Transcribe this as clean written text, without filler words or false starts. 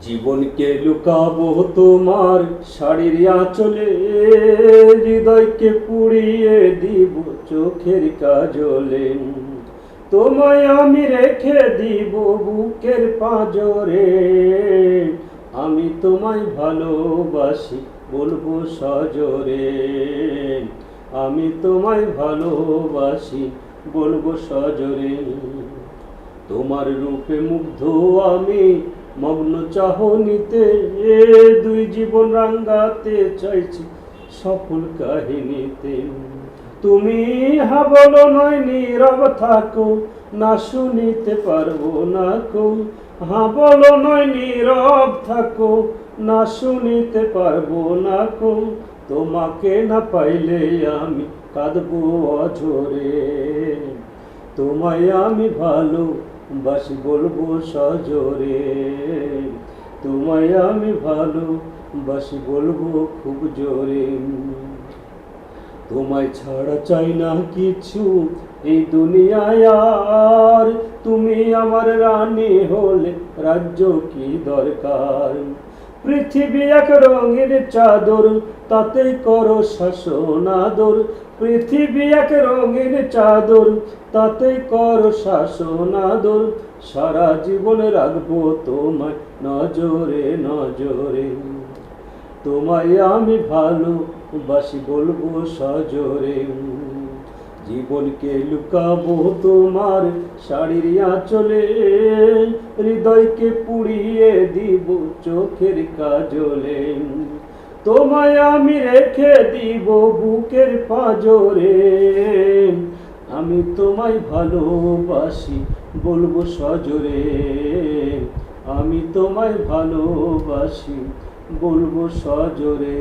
জীবনকে লুকাবো তোমার শাড়ির আঁচলে, হৃদয়কে পুড়িয়ে দিব চোখের কাজলে। তোমায় আমি রেখে দিব বুকের পাঁজরে, আমি তোমায় ভালোবাসি বলবো সজোরে। আমি তোমায় ভালোবাসি বলবো সজোরে। তোমার রূপে মুগ্ধ আমি মগ্ন চাহনিতে, দুই জীবন রাঙ্গাতে চাইছি সফল কাহিনীতে। তুমি হাবল নয় নীরব থাকো, না শুনিতে পারবো না কো। হাবল নয় নীরব থাকো, না শুনিতে পারবো না কো। তোমাকে না পাইলে আমি কাঁদবো অঝরে, তোমায় আমি ভালোবাসি বলবো সজোরে। তোমায় আমি ভালোবাসি বলবো খুব জোরে। তোমায় ছাড়া চাই না কিছু এই দুনিয়ায় আর, তুমি আমার রানী হলে রাজ্য কি দরকার। পৃথিবী এক রঙের চাদর, তাতেই করো শাসন আদর। পৃথিবী এক রঙের চাদর, তাতেই করো শাসন আদর। সারা জীবন রাখবো তোমায় নজরে নজরে, তোমায় আমি ভালোবাসি বলবো সজোরে। জীবনকে লুকাবো তোমার শাড়ির আঁচলে, হৃদয়কে পুড়িয়ে দিব চোখের কাজলে। তোমায় আমি রেখে দিব বুকের পাঁজরে, আমি তোমায় ভালোবাসি বলবো সজোরে। আমি তোমায় ভালোবাসি বলবো সজোরে।